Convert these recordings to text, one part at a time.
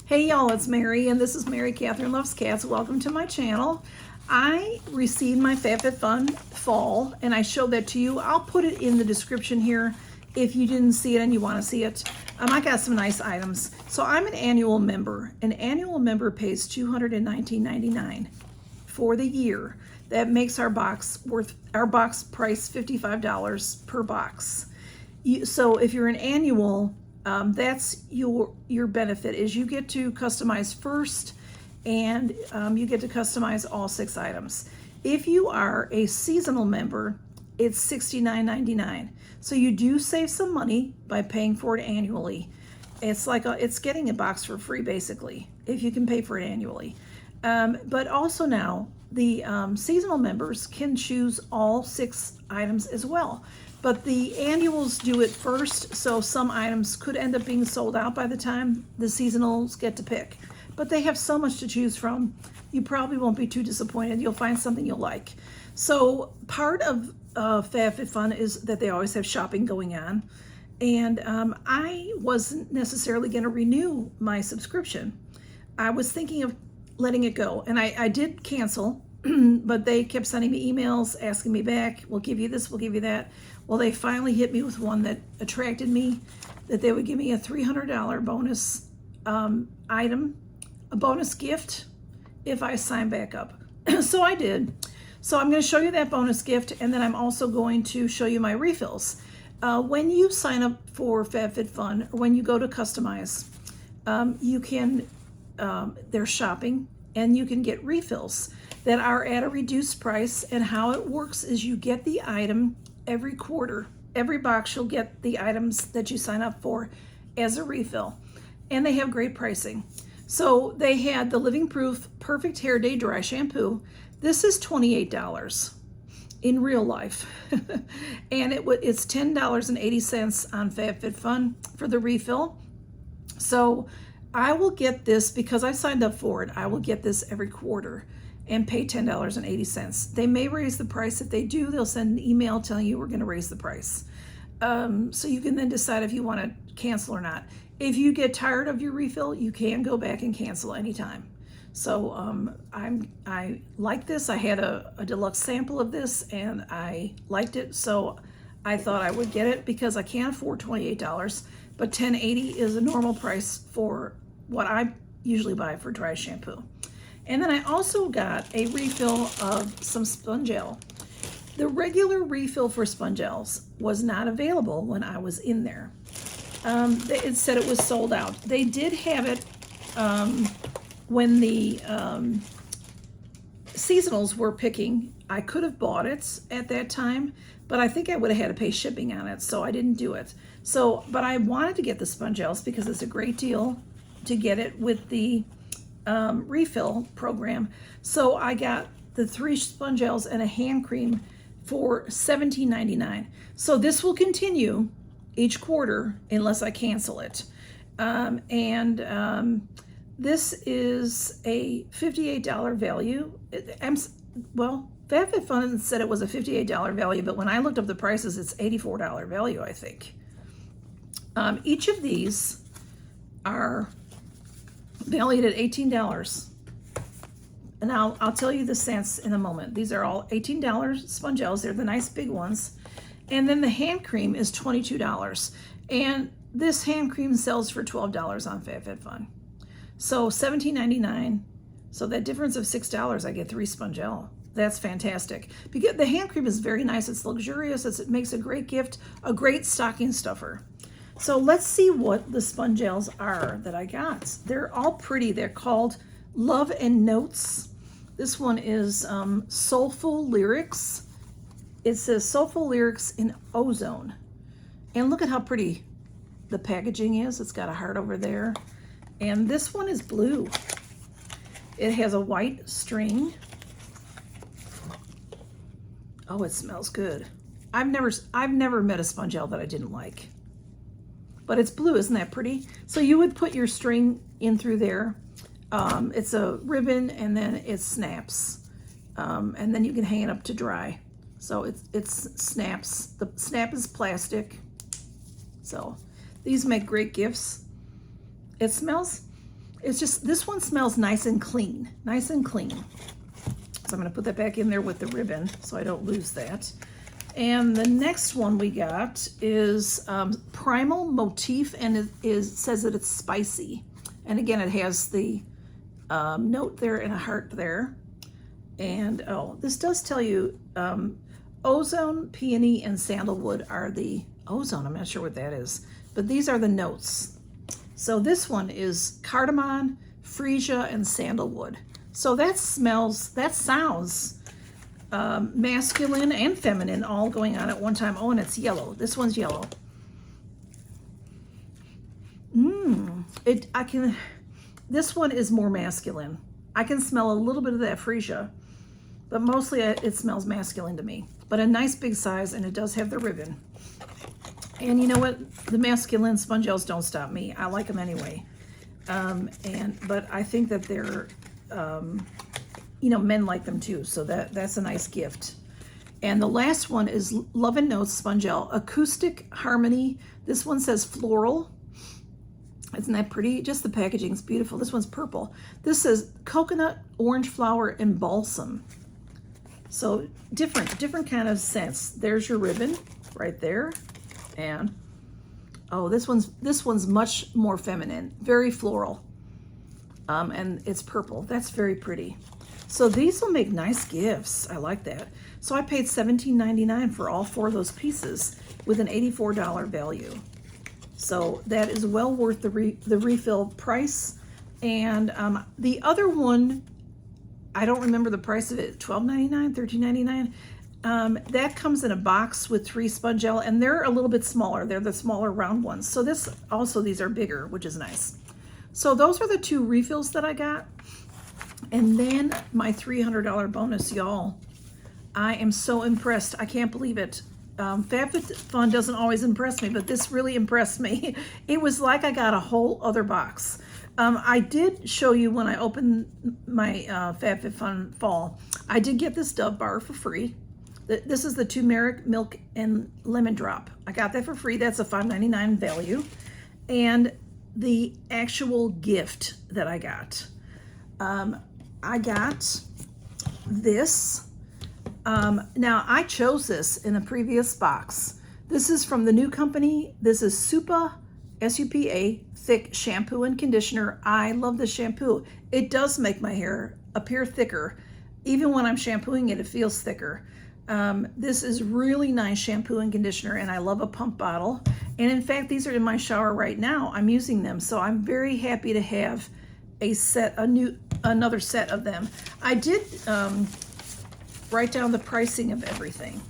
Hey y'all, it's Mary, and this is Mary Catherine Loves Cats. Welcome to my channel. I received my FabFitFun fall, and I showed that to you. I'll put it in the description here if you didn't see it and you want to see it. I got some nice items. So I'm an annual member. An annual member pays $219.99 for the year. That makes our box price $55 per box. So if you're an annual, that's your benefit, is you get to customize first, and you get to customize all 6 items. If you are a seasonal member, it's $69.99. So you do save some money by paying for it annually. It's like it's getting a box for free, basically, if you can pay for it annually. But also now, the seasonal members can choose all 6 items as well. But the annuals do it first, so some items could end up being sold out by the time the seasonals get to pick. But they have so much to choose from, you probably won't be too disappointed. You'll find something you'll like. So part of FabFitFun is that they always have shopping going on. And I wasn't necessarily going to renew my subscription. I was thinking of letting it go. And I did cancel, but they kept sending me emails asking me back. We'll give you this, we'll give you that. Well, they finally hit me with one that attracted me, that they would give me a $300 bonus item, a bonus gift, if I sign back up. So I did. So I'm going to show you that bonus gift, and then I'm also going to show you my refills. When you sign up for FabFitFun, or when you go to customize, you can, there's shopping, and you can get refills that are at a reduced price. And how it works is you get the item every quarter. Every box you'll get the items that you sign up for as a refill. And they have great pricing. So they had the Living Proof Perfect Hair Day Dry Shampoo. This is $28 in real life. And it's $10.80 on FabFitFun for the refill. So I will get this, because I signed up for it, I will get this every quarter and pay $10.80. They may raise the price. If they do, they'll send an email telling you we're going to raise the price. So you can then decide if you want to cancel or not. If you get tired of your refill, you can go back and cancel anytime. So I like this. I had a deluxe sample of this, and I liked it. So I thought I would get it because I can't afford $28, but $10.80 is a normal price for what I usually buy for dry shampoo. And then I also got a refill of some Spongel. The regular refill for Spongels was not available when I was in there. It said it was sold out. They did have it when the seasonals were picking. I could have bought it at that time, but I think I would have had to pay shipping on it, so I didn't do it. So, but I wanted to get the Spongels because it's a great deal to get it with the refill program. So I got the 3 Spongels and a hand cream for $17.99. So this will continue each quarter unless I cancel it. This is a $58 value. Well, FabFitFun said it was a $58 value, but when I looked up the prices, it's $84 value, I think. Each of these are valued at $18. And I'll tell you the cents in a moment. These are all $18 Spongels. They're the nice big ones. And then the hand cream is $22. And this hand cream sells for $12 on FabFitFun. So $17.99. So that difference of $6, I get 3 Spongel. That's fantastic. Because the hand cream is very nice. It's luxurious. It makes a great gift, a great stocking stuffer. So let's see what the Spongels are that I got. They're all pretty. They're called Love and Notes. This one is Soulful Lyrics. It says Soulful Lyrics in Ozone. And look at how pretty the packaging is. It's got a heart over there. And this one is blue. It has a white string. Oh, it smells good. I've never met a Spongel that I didn't like. But it's blue, isn't that pretty? So you would put your string in through there. It's a ribbon, and then it snaps. And then you can hang it up to dry. So it snaps. The snap is plastic. So these make great gifts. It smells It's just, this one smells nice and clean, nice and clean. So I'm gonna put that back in there with the ribbon so I don't lose that. And the next one we got is Primal Motif, and it says that it's spicy. And again, it has the note there and a heart there. And oh, this does tell you ozone, peony, and sandalwood are the ozone. I'm not sure what that is, but these are the notes. So this one is cardamom, freesia, and sandalwood. So that sounds masculine and feminine all going on at one time. Oh, and it's yellow. This one's yellow. This one is more masculine. I can smell a little bit of that freesia, but mostly it smells masculine to me. But a nice big size, and it does have the ribbon. And you know what? The masculine sponge gels don't stop me. I like them anyway. But I think that they're, men like them too. So that's a nice gift. And the last one is Love and Notes Sponge Gel Acoustic Harmony. This one says floral. Isn't that pretty? Just the packaging's beautiful. This one's purple. This says coconut, orange flower, and balsam. So different kind of scents. There's your ribbon right there. And oh, this one's much more feminine, very floral. And it's purple. That's very pretty. So these will make nice gifts. I like that. So I paid $17.99 for all 4 of those pieces with an $84 value. So that is well worth the refill price. And the other one, I don't remember the price of it, $12.99, $13.99. That comes in a box with 3 sponge gel, and they're a little bit smaller. They're the smaller round ones. So these are bigger, which is nice. So those are the 2 refills that I got. And then my $300 bonus, y'all. I am so impressed. I can't believe it. FabFitFun doesn't always impress me, but this really impressed me. It was like I got a whole other box. I did show you when I opened my FabFitFun Fall, I did get this Dove bar for free. This is the turmeric, milk, and lemon drop. I got that for free. That's a $5.99 value. And the actual gift that I got this. Now, I chose this in a previous box. This is from the new company. This is Supa, S-U-P-A, Thick Shampoo and Conditioner. I love this shampoo. It does make my hair appear thicker. Even when I'm shampooing it, it feels thicker. This is really nice shampoo and conditioner, and I love a pump bottle. And in fact, these are in my shower right now. I'm using them, so I'm very happy to have another set of them. I did write down the pricing of everything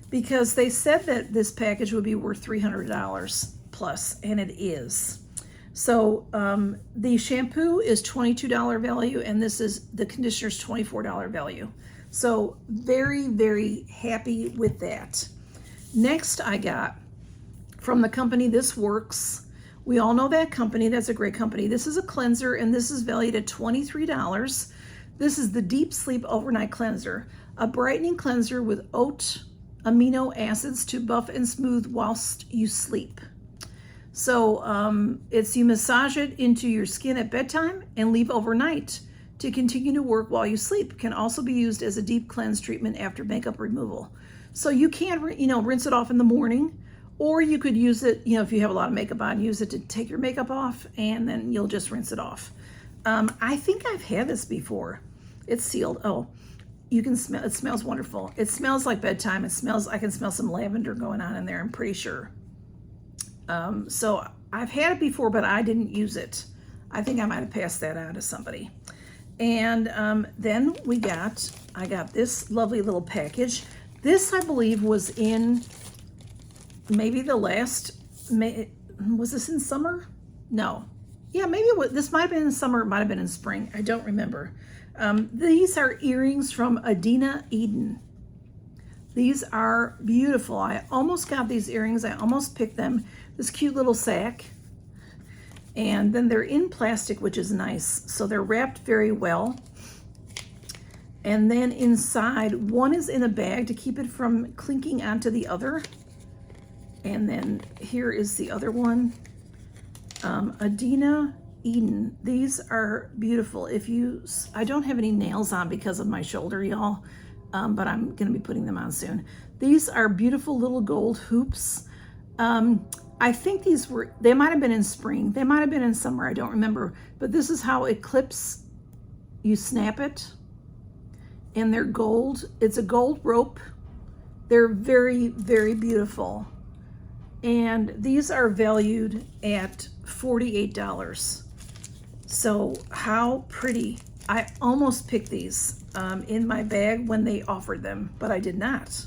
because they said that this package would be worth $300 plus, and it is. So the shampoo is $22 value, and the conditioner's $24 value. So very, very happy with that. Next, I got from the company This Works. We all know that company. That's a great company. This is a cleanser, and this is valued at $23. This is the Deep Sleep Overnight Cleanser, a brightening cleanser with oat amino acids to buff and smooth whilst you sleep. So you massage it into your skin at bedtime and leave overnight to continue to work while you sleep. Can also be used as a deep cleanse treatment after makeup removal. So you can, rinse it off in the morning, or you could use it, if you have a lot of makeup on, use it to take your makeup off, and then you'll just rinse it off. I think I've had this before. It's sealed. Oh, you can smell. It smells wonderful. It smells like bedtime. I can smell some lavender going on in there. I'm pretty sure. So I've had it before, but I didn't use it. I think I might have passed that on to somebody. And then I got this lovely little package. This, I believe, was in maybe was this in summer? No. Yeah, maybe this might have been in summer, it might have been in spring. I don't remember. These are earrings from Adina Eden. These are beautiful. I almost got these earrings. I almost picked them. This cute little sack. And then they're in plastic, which is nice. So they're wrapped very well. And then inside, one is in a bag to keep it from clinking onto the other. And then here is the other one. Adina Eden. These are beautiful. I don't have any nails on because of my shoulder, y'all, but I'm gonna be putting them on soon. These are beautiful little gold hoops. I think they might have been in spring. They might have been in summer, I don't remember. But this is how it clips. You snap it, and they're gold. It's a gold rope. They're very, very beautiful. And these are valued at $48. So how pretty. I almost picked these in my bag when they offered them, but I did not.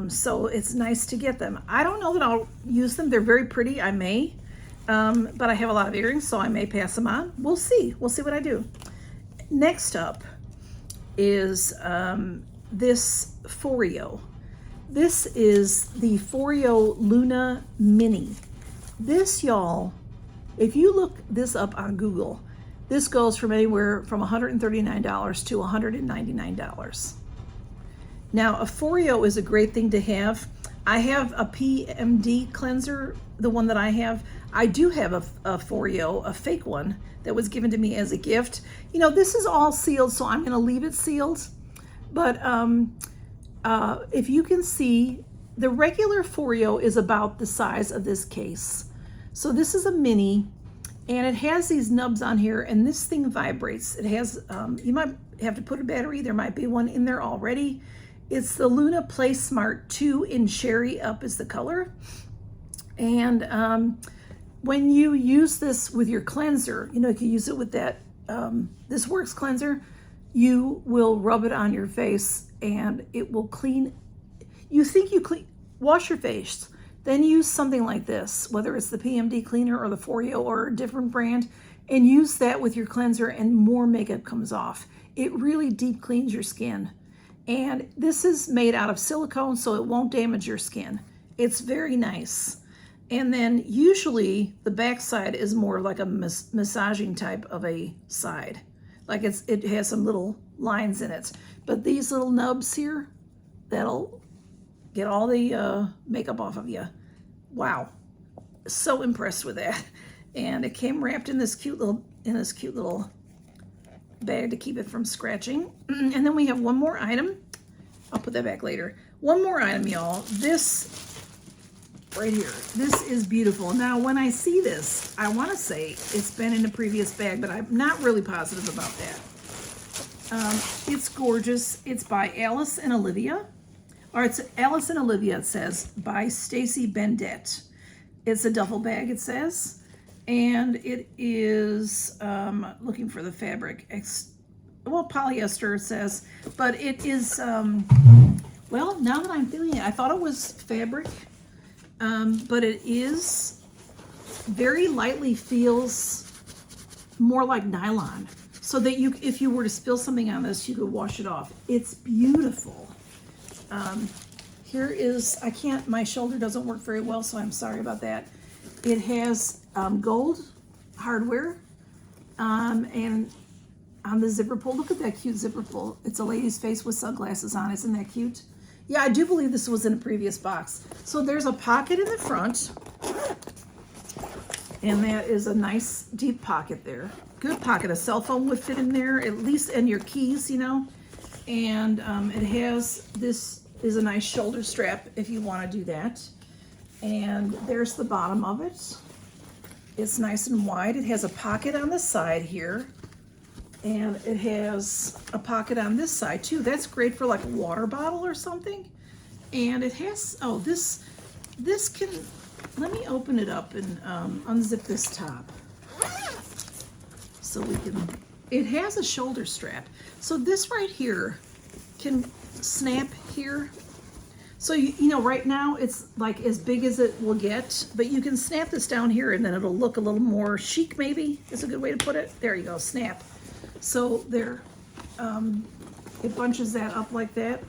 So it's nice to get them. I don't know that I'll use them. They're very pretty. I may, but I have a lot of earrings, so I may pass them on. We'll see. We'll see what I do. Next up is this Foreo. This is the Foreo Luna Mini. This, y'all, if you look this up on Google, this goes from anywhere from $139 to $199. Now, a Foreo is a great thing to have. I have a PMD cleanser, the one that I have. I do have a Foreo, a fake one, that was given to me as a gift. You know, this is all sealed, so I'm gonna leave it sealed. But if you can see, the regular Foreo is about the size of this case. So this is a mini, and it has these nubs on here, and this thing vibrates. It has, you might have to put a battery. There might be one in there already. It's the Luna Play Smart 2 in Sherry Up is the color. And when you use this with your cleanser, you know, you can use it with that, this Works cleanser, you will rub it on your face and it will clean. You think wash your face, then use something like this, whether it's the PMD cleaner or the Foreo or a different brand, and use that with your cleanser and more makeup comes off. It really deep cleans your skin. And this is made out of silicone, so it won't damage your skin. It's very nice. And then usually the back side is more like a massaging type of a side. Like it has some little lines in it. But these little nubs here, that'll get all the makeup off of you. Wow, so impressed with that. And it came wrapped in this cute little bag to keep it from scratching. And then we have one more item. I'll put that back later. One more item, y'all. This right here. This is beautiful. Now, when I see this, I want to say it's been in a previous bag, but I'm not really positive about that. It's gorgeous. It's by Alice and Olivia. Or it's Alice and Olivia, it says, by Stacy Bendett. It's a duffel bag, it says. And it is, looking for the fabric, well, polyester, it says, but it is, well, now that I'm feeling it, I thought it was fabric, but it is very lightly feels more like nylon, so that if you were to spill something on this, you could wash it off. It's beautiful. Here is, my shoulder doesn't work very well, so I'm sorry about that. It has gold hardware, and on the zipper pull, look at that cute zipper pull. It's a lady's face with sunglasses on. Isn't that cute? Yeah, I do believe this was in a previous box. So there's a pocket in the front, and that is a nice deep pocket there. Good pocket. A cell phone would fit in there, at least, and your keys, you know. And it has, this is a nice shoulder strap if you want to do that. And there's the bottom of it. It's nice and wide. It has a pocket on the side here, and it has a pocket on this side too. That's great for like a water bottle or something. And it has, oh, this can, let me open it up and unzip this top so we can, it has a shoulder strap. So this right here can snap here. So, you know, right now it's like as big as it will get, but you can snap this down here and then it'll look a little more chic, maybe is a good way to put it. There you go, snap. So there, it bunches that up like that.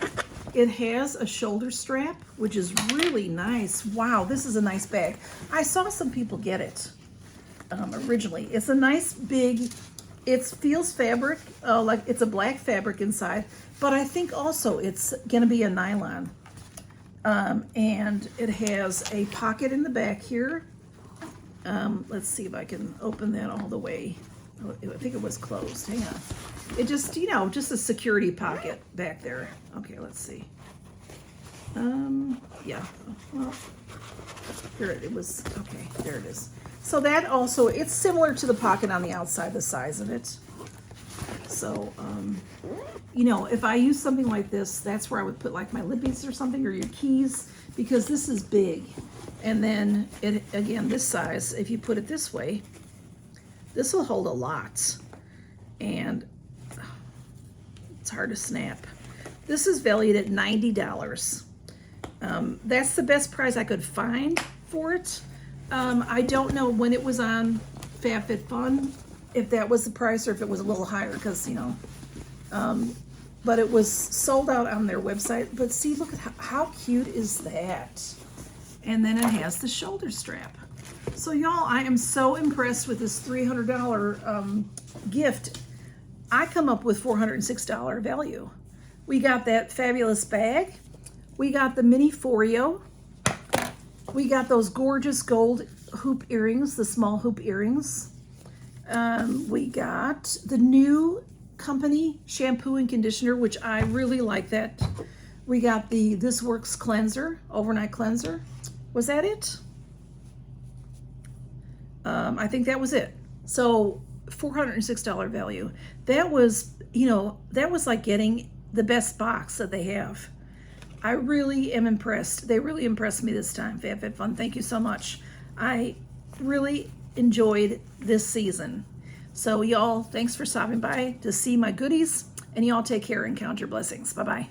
It has a shoulder strap, which is really nice. Wow, this is a nice bag. I saw some people get it originally. It's a nice big, it feels fabric, like it's a black fabric inside, but I think also it's gonna be a nylon. And it has a pocket in the back here, Let's see if I can open that all the way. Oh, I think it was closed. Hang on. It just, you know, just a security pocket back there. Okay, let's see. Yeah. Well, here it was. Okay, there it is. So that also, it's similar to the pocket on the outside, the size of it. So, you know, if I use something like this, that's where I would put like my lippies or something, or your keys, because this is big. And then, it again, this size, if you put it this way, this will hold a lot. And it's hard to snap. This is valued at $90. That's the best price I could find for it. I don't know when it was on FabFitFun, if that was the price or if it was a little higher, because, you know, but it was sold out on their website. But see, look at how cute is that? And then it has the shoulder strap. So y'all, I am so impressed with this $300 gift. I come up with $406 value. We got that fabulous bag. We got the mini Foreo. We got those gorgeous gold hoop earrings, the small hoop earrings. We got the new company shampoo and conditioner, which I really like that. We got the This Works cleanser, overnight cleanser. Was that it? I think that was it. So $406 value. That was, you know, that was like getting the best box that they have. I really am impressed. They really impressed me this time, FabFitFun. Thank you so much. I really enjoyed this season. So y'all, thanks for stopping by to see my goodies, and y'all take care and count your blessings. Bye-bye.